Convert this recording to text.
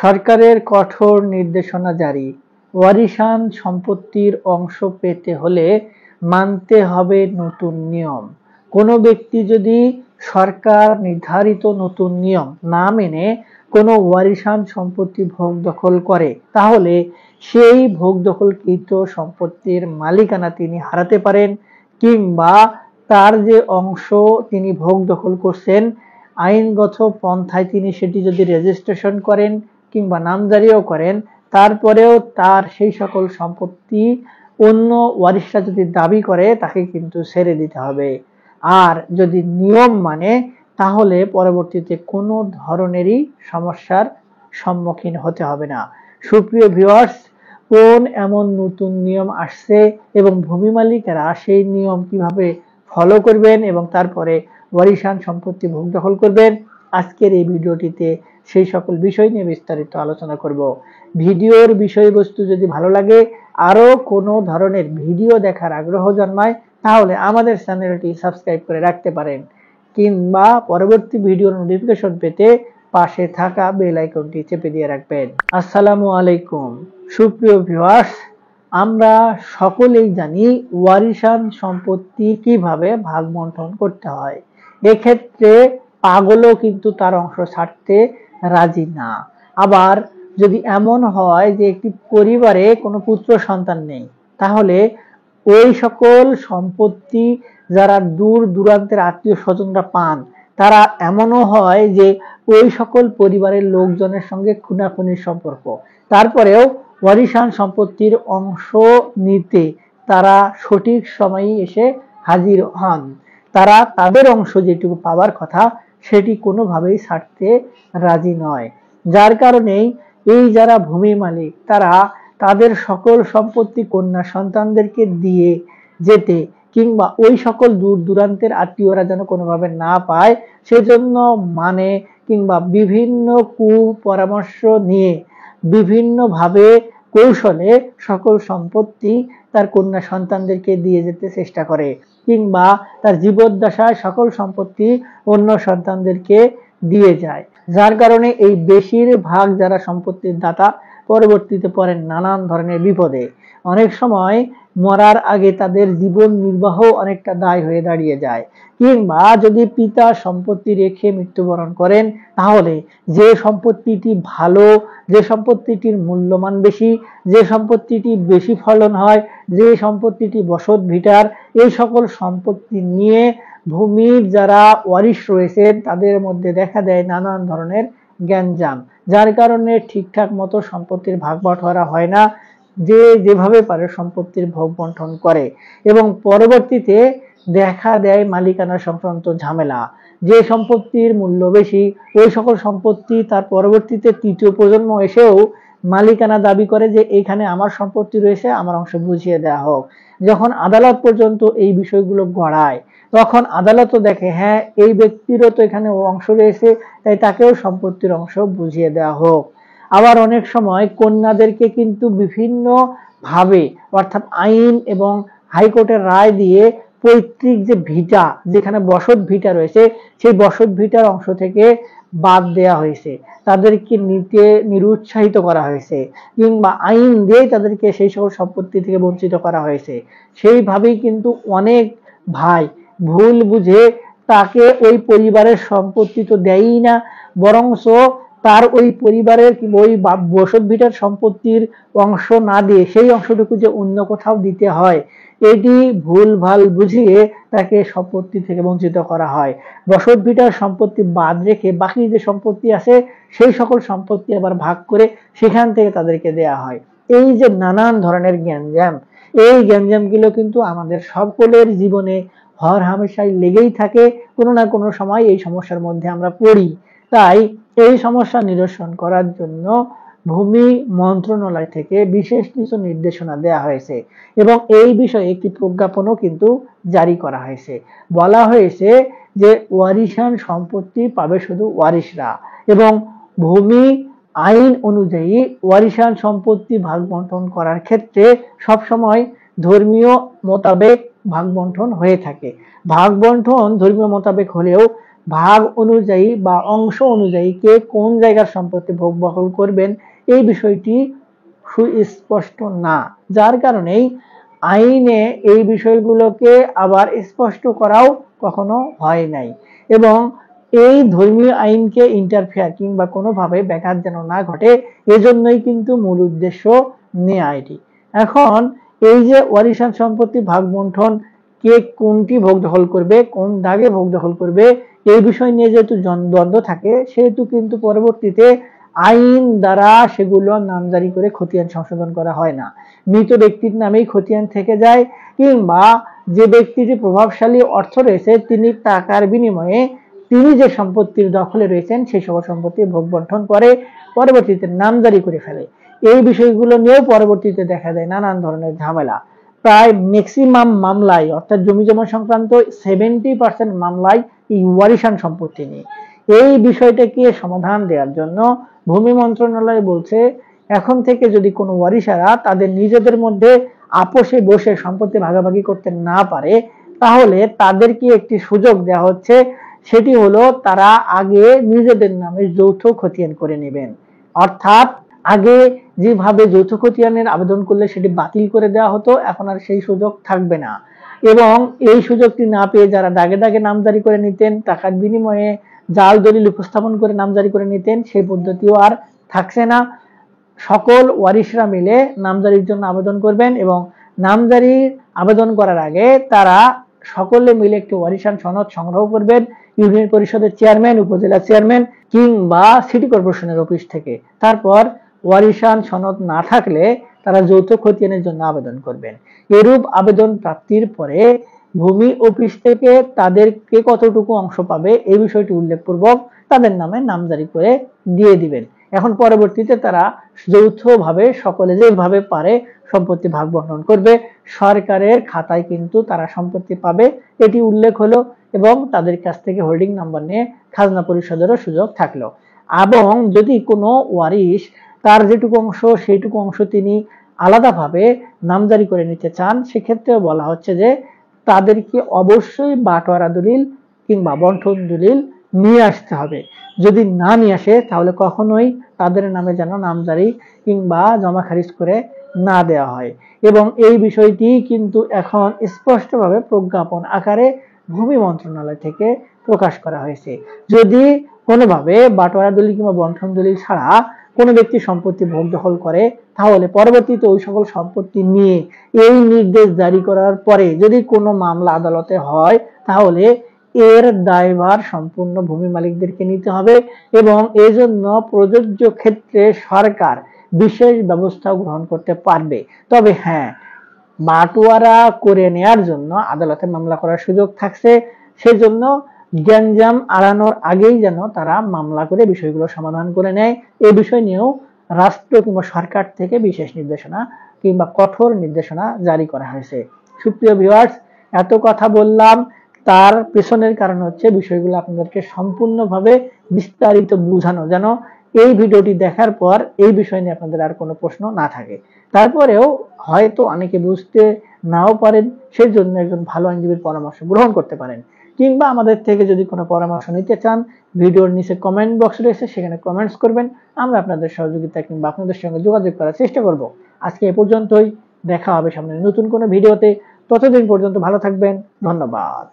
সরকারের কঠোর নির্দেশনা জারি, ওয়ারিশান সম্পত্তির অংশ পেতে হলে মানতে হবে নতুন নিয়ম। কোনো ব্যক্তি যদি সরকার নির্ধারিত নতুন নিয়ম না মেনে কোনো ওয়ারিশান সম্পত্তি ভোগ দখল করে, তাহলে সেই ভোগ দখলকৃত সম্পত্তির মালিকানা তিনি হারাতে পারেন, কিংবা তার যে অংশ তিনি ভোগ দখল করছেন আইনগত পন্থায় তিনি সেটি যদি রেজিস্ট্রেশন করেন কিংবা নামজারিও করেন, তারপরেও তার সেই সকল সম্পত্তি অন্য ওয়ারিশরা যদি দাবি করে তাকে কিন্তু ছেড়ে দিতে হবে। আর যদি নিয়ম মানে, তাহলে পরবর্তীতে কোনো ধরনেরই সমস্যার সম্মুখীন হতে হবে না। সুপ্রিয় ভিউয়ার্স, কোন এমন নতুন নিয়ম আসছে এবং ভূমি মালিকেরা সেই নিয়ম কিভাবে ফলো করবেন এবং তারপরে ওয়ারিশান সম্পত্তি ভোগ দখল করবেন, আজকের এই ভিডিওটিতে সেই সকল বিষয় নিয়ে বিস্তারিত আলোচনা করব। ভিডিওর বিষয়বস্তু যদি ভালো লাগে, আরো কোনো ধরনের ভিডিও দেখার আগ্রহ জন্মায়, তাহলে আমাদের চ্যানেলটি সাবস্ক্রাইব করে রাখতে পারেন, কিংবা পরবর্তী ভিডিওর নোটিফিকেশন পেতে পাশে থাকা বেল আইকনটি চেপে দিয়ে রাখবেন। আসসালামু আলাইকুম। সুপ্রিয় ভিউয়ার্স, আমরা সকলেই জানি ওয়ারিশান সম্পত্তি কিভাবে ভাগ বন্টন করতে হয়। এক্ষেত্রে পাগলও কিন্তু তার অংশ ছাড়তে রাজি না। আবার যদি এমন হয় যে একটি পরিবারে কোনো পুত্র সন্তান নেই, তাহলে ওই সকল সম্পত্তি যারা দূর দূরান্তের আত্মীয় স্বজনরা পান, তারা এমনও হয় যে ওই সকল পরিবারের লোকজনের সঙ্গে খুনাখুনির সম্পর্ক, তারপরেও ওয়ারিশান সম্পত্তির অংশ নিতে তারা সঠিক সময়ে এসে হাজির হন। তারা তাদের অংশ যেটুকু পাওয়ার কথা সেটি কোনোভাবেই ছাড়তে রাজি নয়। যার কারণেই এই যারা ভূমি মালিক, তারা তাদের সকল সম্পত্তি কন্যা সন্তানদেরকে দিয়ে যেতে, কিংবা ওই সকল দূর দূরান্তের আত্মীয়রা যেন কোনোভাবে না পায়, সেজন্য মানে কিংবা বিভিন্ন কুপরামর্শ নিয়ে বিভিন্নভাবে কৌশলে সকল সম্পত্তি তার কন্যা সন্তানদেরকে দিয়ে যেতে চেষ্টা করে, কিংবা তার জীবদ্দশায় সকল সম্পত্তি অন্য সন্তানদেরকে দিয়ে যায়। যার কারণে এই বেশিরভাগ যারা সম্পত্তির দাতা পরবর্তীতে পড়েন নানান ধরনের বিপদে। অনেক সময় মরার আগে তাদের জীবন নির্বাহ অনেকটা দায় হয়ে দাঁড়িয়ে যায়। কিংবা যদি পিতা সম্পত্তি রেখে মৃত্যুবরণ করেন, তাহলে যে সম্পত্তিটি ভালো, যে সম্পত্তিটির মূল্যমান বেশি, যে সম্পত্তিটি বেশি ফলন হয়, যে সম্পত্তিটি বসত ভিটার, এই সকল সম্পত্তি নিয়ে ভূমির যারা ওয়ারিশ রয়েছেন তাদের মধ্যে দেখা দেয় নানান ধরনের গ্যাঞ্জাম, যার কারণে ঠিকঠাক মতো সম্পত্তির ভাগ বাটোয়ারা হয় না। যে যেভাবে পারে সম্পত্তির ভোগ বন্টন করে এবং পরবর্তীতে দেখা দেয় মালিকানা সংক্রান্ত ঝামেলা। যে সম্পত্তির মূল্য বেশি, ওই সকল সম্পত্তি তার পরবর্তীতে তৃতীয় প্রজন্ম এসেও মালিকানা দাবি করে যে এইখানে আমার সম্পত্তি রয়েছে, আমার অংশ বুঝিয়ে দেওয়া হোক। যখন আদালত পর্যন্ত এই বিষয়গুলো গড়ায়, তখন আদালতও দেখে হ্যাঁ এই ব্যক্তিরও তো এখানে অংশ রয়েছে, তাই তাকেও সম্পত্তির অংশ বুঝিয়ে দেওয়া হোক। আবার অনেক সময় কন্যাদেরকে কিন্তু বিভিন্ন ভাবে, অর্থাৎ আইন এবং হাইকোর্টের রায় দিয়ে পৈতৃক যে ভিটা, যেখানে বসত ভিটা রয়েছে, সেই বসত ভিটার অংশ থেকে বাদ দেয়া হয়েছে, তাদেরকে নিতে নিরুৎসাহিত করা হয়েছে, কিংবা আইন দিয়ে তাদেরকে সেই সকল সম্পত্তি থেকে বঞ্চিত করা হয়েছে। সেইভাবেই কিন্তু অনেক ভাই ভুল বুঝে তাকে ওই পরিবারের সম্পত্তি তো দেয়ই না, বরংস তার ওই পরিবারের ওই বসত ভিটার সম্পত্তির অংশ না দিয়ে সেই অংশটুকু যে অন্য কোথাও দিতে হয়, এটি ভুল ভাল বুঝিয়ে তাকে সম্পত্তি থেকে বঞ্চিত করা হয়। বসত ভিটার সম্পত্তি বাদ রেখে বাকি যে সম্পত্তি আছে সেই সকল সম্পত্তি আবার ভাগ করে সেখান থেকে তাদেরকে দেয়া হয়। এই যে নানান ধরনের গ্যাঞ্জাম, এই গ্যাঞ্জামগুলো কিন্তু আমাদের সকলের জীবনে হর হামেশাই লেগেই থাকে। কোনো না কোনো সময় এই সমস্যার মধ্যে আমরা পড়ি। তাই এই সমস্যা নিরসন করার জন্য ভূমি মন্ত্রণালয় থেকে বিশেষ কিছু নির্দেশনা দেওয়া হয়েছে এবং এই বিষয়ে একটি প্রজ্ঞাপনও কিন্তু জারি করা হয়েছে। বলা হয়েছে যে ওয়ারিশান সম্পত্তি পাবে শুধু ওয়ারিশরা এবং ভূমি আইন অনুযায়ী ওয়ারিশান সম্পত্তি ভাগ বন্টন করার ক্ষেত্রে সবসময় ধর্মীয় মোতাবেক ভাগ বন্টন হয়ে থাকে। ভাগ বন্টন ধর্মীয় মোতাবেক হলেও ভাগ অনুযায়ী বা অংশ অনুযায়ী কে কোন জায়গার সম্পত্তি ভোগ দখল করবেন এই বিষয়টি সুস্পষ্ট না, যার কারণেই আইনে এই বিষয়গুলোকে আবার স্পষ্ট করাও কখনো হয় নাই। এবং এই ধর্মীয় আইনকে ইন্টারফেয়ার কিংবা কোনোভাবে ব্যাঘাত যেন না ঘটে, এজন্যই কিন্তু মূল উদ্দেশ্য নেয়া এটি। এখন এই যে ওয়ারিশান সম্পত্তি ভাগ বন্টন, কে কোনটি ভোগ দখল করবে, কোন দাগে ভোগ দখল করবে, এই বিষয় নিয়ে যেহেতু দ্বন্দ্ব থাকে, সেহেতু কিন্তু পরবর্তীতে আইন দ্বারা সেগুলো নামজারি করে খতিয়ান সংশোধন করা হয় না। মৃত ব্যক্তির নামেই খতিয়ান থেকে যায়, কিংবা যে ব্যক্তিটি প্রভাবশালী অর্থ রয়েছে তিনি টাকার বিনিময়ে তিনি যে সম্পত্তির দখলে রয়েছেন সেই সকল সম্পত্তি ভোগ বন্টন করে পরবর্তীতে নামজারি করে ফেলে। এই বিষয়গুলো নিয়েও পরবর্তীতে দেখা যায় নানান ধরনের ঝামেলা। প্রায় ম্যাক্সিমাম মামলায় অর্থাৎ জমি জমা সংক্রান্ত 70% মামলায় এই ওয়ারিশান সম্পত্তি নিয়ে। এই বিষয়টাকে সমাধান দেওয়ার জন্য ভূমি মন্ত্রণালয় বলছে এখন থেকে যদি কোনো ওয়ারিশারা তাদের নিজেদের মধ্যে আপোষে বসে সম্পত্তি ভাগাভাগি করতে না পারে, তাহলে তাদেরকে একটি সুযোগ দেওয়া হচ্ছে, সেটি হলো তারা আগে নিজেদের নামে যৌথ খতিয়ান করে নেবেন। অর্থাৎ আগে যেভাবে যৌথ খতিয়ানের আবেদন করলে সেটি বাতিল করে দেওয়া হতো, এখন আর সেই সুযোগ থাকবে না। এবং এই সুযোগটি না পেয়ে যারা দাগে দাগে নামজারি করে নিতেন, টাকার বিনিময়ে জাল দলিল উপস্থাপন করে নামজারি করে নিতেন, সেই পদ্ধতিও আর থাকছে না। সকল ওয়ারিশরা মিলে নামজারির জন্য আবেদন করবেন এবং নামজারির আবেদন করার আগে তারা সকলে মিলে একটি ওয়ারিশান সনদ সংগ্রহ করবেন ইউনিয়ন পরিষদের চেয়ারম্যান, উপজেলা চেয়ারম্যান কিংবা সিটি কর্পোরেশনের অফিস থেকে। তারপর ওয়ারিশান সনদ না থাকলে তারা যৌথ খতিয়ানের জন্য আবেদন করবেন। এরূপ আবেদন প্রাপ্তির পরে ভূমি অফিস থেকে তাদেরকে কতটুকু অংশ পাবে এই বিষয়টি উল্লেখপূর্বক তাদের নামে নামজারি করে দিয়ে দিবেন। এখন পরবর্তীতে তারা যৌথভাবে সকলে যেভাবে পারে সম্পত্তি ভাগ বন্টন করবে, সরকারের খাতায় কিন্তু তারা সম্পত্তি পাবে এটি উল্লেখ হলো, এবং তাদের কাছ থেকে হোল্ডিং নাম্বার নিয়ে খাজনা পরিশোধেরও সুযোগ থাকলো। এবং যদি কোনো ওয়ারিশ তার যেটুকু অংশ সেইটুকু অংশ তিনি আলাদাভাবে নামজারি করে নিতে চান, সেক্ষেত্রে বলা হচ্ছে যে তাদেরকে অবশ্যই বাটোয়ারা দলিল কিংবা বন্টন দলিল নিয়ে আসতে হবে। যদি না নিয়ে আসে তাহলে কখনোই তাদের নামে যেন নামজারি কিংবা জমা খারিজ করে না দেওয়া হয়। এবং এই বিষয়টি কিন্তু এখন স্পষ্টভাবে প্রজ্ঞাপন আকারে ভূমি মন্ত্রণালয় থেকে প্রকাশ করা হয়েছে। যদি কোনোভাবে বাটোয়ারা দলিল কিংবা বন্টন দলিল ছাড়া কোনো ব্যক্তি সম্পত্তি ভোগ দখল করে, তাহলে পরবর্তীতে ওই সকল সম্পত্তি নিয়ে এই নির্দেশ জারি করার পরে যদি কোনো মামলা আদালতে হয়, তাহলে এর দায়ভার সম্পূর্ণ ভূমি মালিকদেরকে নিতে হবে এবং এজন্য প্রযোজ্য ক্ষেত্রে সরকার বিশেষ ব্যবস্থা গ্রহণ করতে পারবে। তবে হ্যাঁ, বাটোয়ারা করে নেয়ার জন্য আদালতে মামলা করার সুযোগ থাকছে, সেজন্য গ্যাঞ্জাম আড়ানোর আগেই যেন তারা মামলা করে বিষয়গুলো সমাধান করে নেয়। এই বিষয় নিয়েও রাষ্ট্র কিংবা সরকার থেকে বিশেষ নির্দেশনা কিংবা কঠোর নির্দেশনা জারি করা হয়েছে। সুপ্রিয় ভিউয়ার্স, এত কথা বললাম, তার পেছনের কারণ হচ্ছে বিষয়গুলো আপনাদেরকে সম্পূর্ণভাবে বিস্তারিত বোঝানো, যেন এই ভিডিওটি দেখার পর এই বিষয় নিয়ে আপনাদের আর কোনো প্রশ্ন না থাকে। তারপরেও হয়তো অনেকে বুঝতে নাও পারেন, সেই জন্য একজন ভালো আইনজীবীর পরামর্শ গ্রহণ করতে পারেন, কিংবা আমাদের থেকে যদি কোনো পরামর্শ নিতে চান ভিডিওর নিচে কমেন্ট বক্স রয়েছে, সেখানে কমেন্টস করবেন, আমরা আপনাদের সহযোগিতা কিংবা আপনাদের সঙ্গে যোগাযোগ করার চেষ্টা করব। আজকে এ পর্যন্তই, দেখা হবে সামনে নতুন কোনো ভিডিওতে। ততদিন পর্যন্ত ভালো থাকবেন, ধন্যবাদ।